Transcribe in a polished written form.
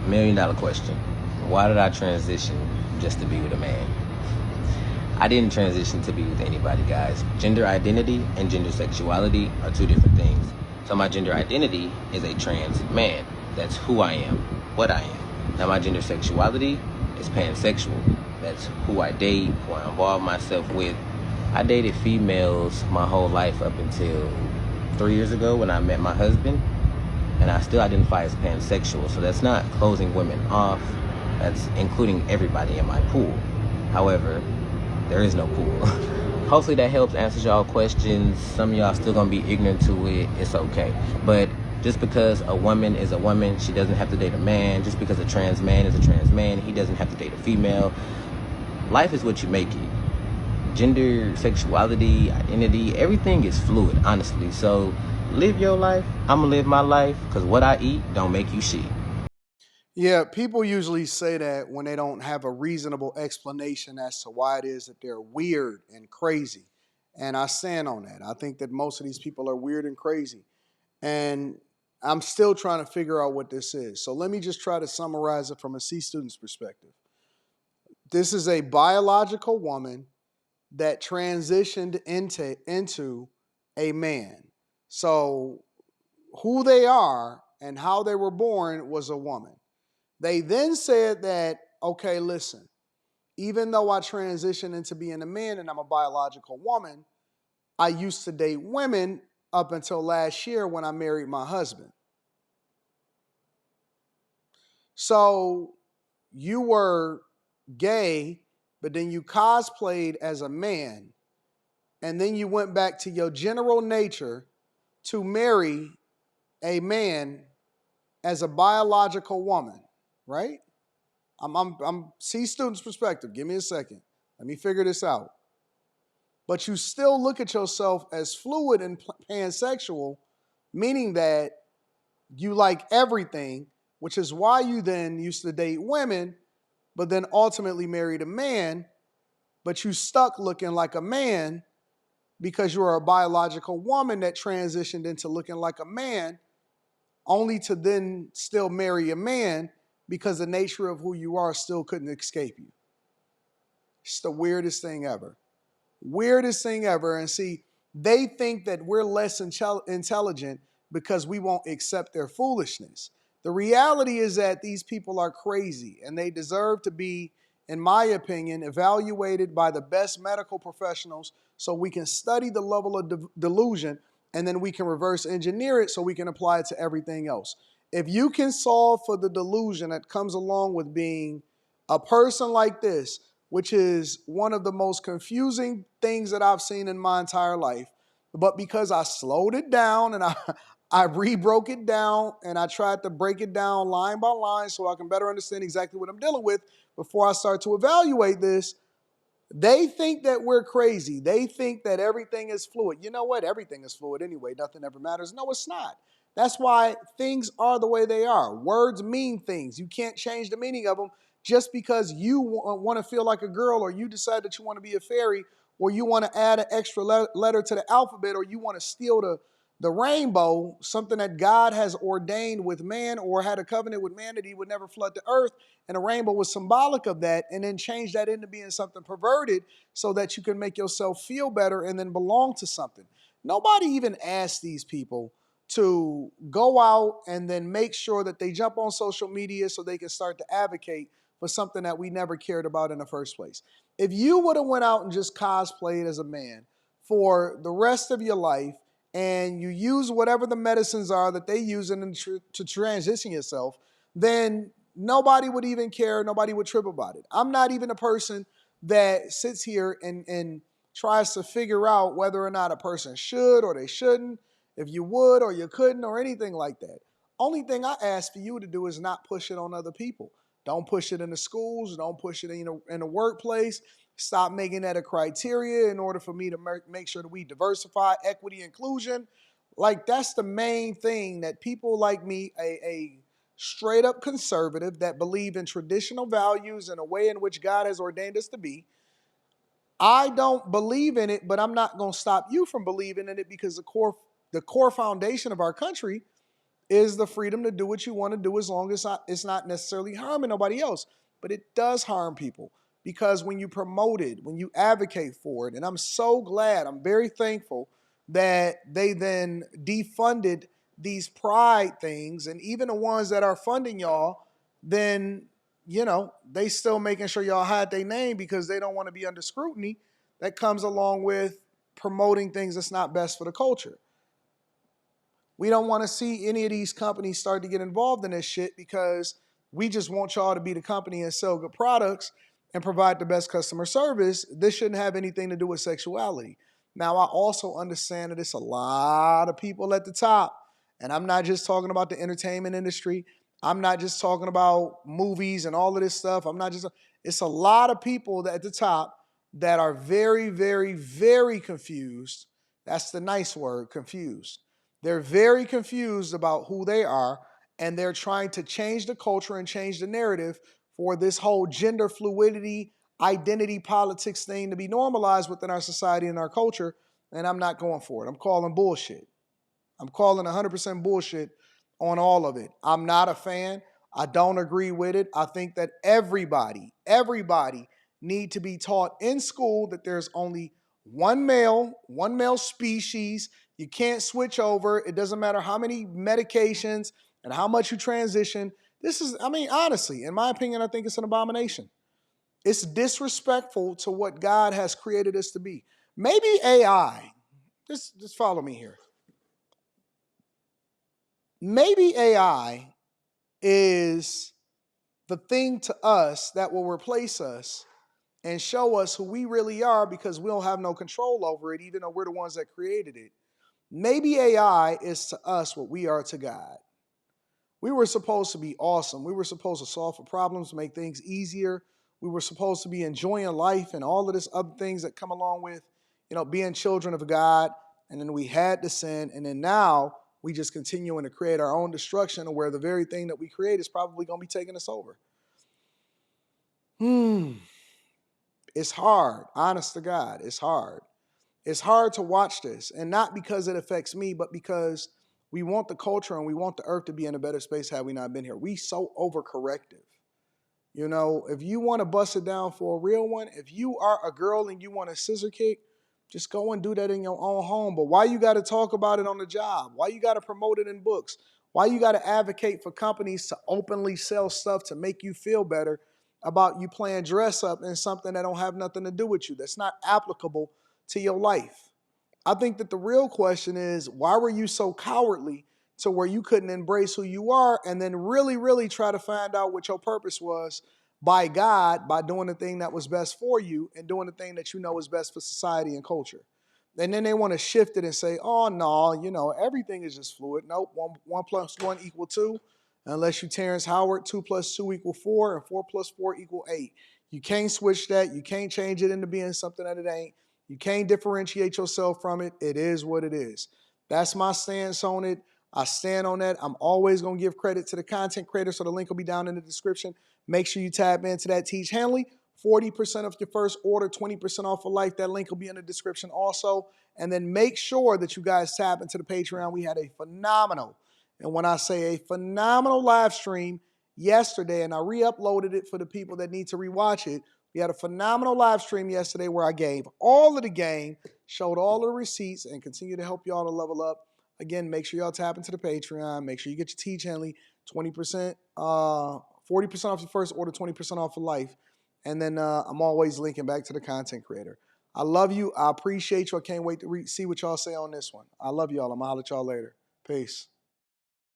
$1,000,000 question. Why did I transition just to be with a man? I didn't transition to be with anybody, guys. Gender identity and gender sexuality are two different things. So my gender identity is a trans man. That's who I am, what I am. Now my gender sexuality is pansexual. That's who I date, who I involve myself with. I dated females my whole life up until 3 years ago when I met my husband, and I still identify as pansexual. So that's not closing women off. That's including everybody in my pool. However, there is no pool. Hopefully that helps answer y'all questions. Some of y'all still gonna be ignorant to it. It's okay. But just because a woman is a woman, she doesn't have to date a man. Just because a trans man is a trans man, he doesn't have to date a female. Life is what you make it. Gender, sexuality, identity, everything is fluid, honestly. So live your life. I'm gonna live my life, because what I eat don't make you shit. Yeah, people usually say that when they don't have a reasonable explanation as to why it is that they're weird and crazy. And I stand on that. I think that most of these people are weird and crazy. And I'm still trying to figure out what this is. So let me just try to summarize it from a C student's perspective. This is a biological woman that transitioned into a man. So who they are and how they were born was a woman. They then said that, okay, listen, even though I transitioned into being a man and I'm a biological woman, I used to date women up until last year when I married my husband. So you were gay, but then you cosplayed as a man, and then you went back to your general nature to marry a man as a biological woman, right? I'm C student's perspective. Give me a second. Let me figure this out. But you still look at yourself as fluid and pansexual, meaning that you like everything, which is why you then used to date women, but then ultimately married a man, but you stuck looking like a man because you are a biological woman that transitioned into looking like a man, only to then still marry a man because the nature of who you are still couldn't escape you. It's the weirdest thing ever. Weirdest thing ever. And see, they think that we're less intelligent because we won't accept their foolishness. The reality is that these people are crazy and they deserve to be, in my opinion, evaluated by the best medical professionals so we can study the level of delusion, and then we can reverse engineer it so we can apply it to everything else. If you can solve for the delusion that comes along with being a person like this, which is one of the most confusing things that I've seen in my entire life. But because I slowed it down and I re-broke it down and I tried to break it down line by line so I can better understand exactly what I'm dealing with before I start to evaluate this, they think that we're crazy. They think that everything is fluid. You know what? Everything is fluid anyway. Nothing ever matters. No, it's not. That's why things are the way they are. Words mean things. You can't change the meaning of them just because you want to feel like a girl, or you decide that you want to be a fairy, or you want to add an extra letter to the alphabet, or you want to steal the rainbow, something that God has ordained with man or had a covenant with man that he would never flood the earth. And a rainbow was symbolic of that, and then change that into being something perverted so that you can make yourself feel better and then belong to something. Nobody even asked these people to go out and then make sure that they jump on social media so they can start to advocate for something that we never cared about in the first place. If you would have went out and just cosplayed as a man for the rest of your life, and you use whatever the medicines are that they use to transition yourself, then nobody would even care. Nobody would trip about it. I'm not even a person that sits here and tries to figure out whether or not a person should or they shouldn't, if you would or you couldn't, or anything like that. Only thing I ask for you to do is not push it on other people. Don't push it in the schools. Don't push it in the workplace. Stop making that a criteria in order for me to make sure that we diversify, equity, inclusion. Like, that's the main thing that people like me, a straight up conservative that believe in traditional values and a way in which God has ordained us to be. I don't believe in it, but I'm not going to stop you from believing in it, because the core foundation of our country is the freedom to do what you want to do as long as it's not necessarily harming nobody else. But it does harm people because when you promote it, when you advocate for it, and I'm so glad, I'm very thankful that they then defunded these pride things, and even the ones that are funding y'all, then they still making sure y'all hide their name because they don't want to be under scrutiny. That comes along with promoting things that's not best for the culture. We don't want to see any of these companies start to get involved in this shit because we just want y'all to be the company and sell good products and provide the best customer service. This shouldn't have anything to do with sexuality. Now, I also understand that it's a lot of people at the top, and I'm not just talking about the entertainment industry. I'm not just talking about movies and all of this stuff. It's a lot of people at the top that are very, very, very confused. That's the nice word, confused. They're very confused about who they are, and they're trying to change the culture and change the narrative for this whole gender fluidity, identity politics thing to be normalized within our society and our culture. And I'm not going for it. I'm calling bullshit. I'm calling 100% bullshit on all of it. I'm not a fan. I don't agree with it. I think that everybody need to be taught in school that there's only one male species. You can't switch over. It doesn't matter how many medications and how much you transition. Honestly, in my opinion, I think it's an abomination. It's disrespectful to what God has created us to be. Maybe AI, just follow me here. Maybe AI is the thing to us that will replace us and show us who we really are because we don't have no control over it, even though we're the ones that created it. Maybe AI is to us what we are to God. We were supposed to be awesome. We were supposed to solve for problems, make things easier. We were supposed to be enjoying life and all of this other things that come along with, being children of God. And then we had to sin. And then now we just continuing to create our own destruction where the very thing that we create is probably going to be taking us over. It's hard. Honest to God, it's hard. It's hard to watch this, and not because it affects me, but because we want the culture and we want the earth to be in a better space had we not been here. We so overcorrective. If you want to bust it down for a real one, if you are a girl and you want a scissor kick, just go and do that in your own home. But why you got to talk about it on the job? Why you got to promote it in books? Why you got to advocate for companies to openly sell stuff to make you feel better about you playing dress up in something that don't have nothing to do with you, that's not applicable to your life? I think that the real question is, why were you so cowardly to where you couldn't embrace who you are and then really, really try to find out what your purpose was by God, by doing the thing that was best for you and doing the thing that you know is best for society and culture? And then they want to shift it and say, oh, no, everything is just fluid. Nope, one plus one equal two. Unless you Terrence Howard, 2 plus 2 equal 4, and 4 plus 4 equal 8. You can't switch that. You can't change it into being something that it ain't. You can't differentiate yourself from it. It is what it is. That's my stance on it. I stand on that. I'm always going to give credit to the content creator, so the link will be down in the description. Make sure you tap into that. Teach Henley. 40% off your first order, 20% off for life. That link will be in the description also. And then make sure that you guys tap into the Patreon. We had a phenomenal, and when I say a phenomenal live stream yesterday, and I re-uploaded it for the people that need to rewatch it, we had a phenomenal live stream yesterday where I gave all of the game, showed all of the receipts, and continue to help y'all to level up. Again, make sure y'all tap into the Patreon. Make sure you get your Teach Henley, 20%, 40% off your first order, 20% off for life. And then I'm always linking back to the content creator. I love you. I appreciate you. I can't wait to see what y'all say on this one. I love y'all. I'm going to holler at y'all later. Peace.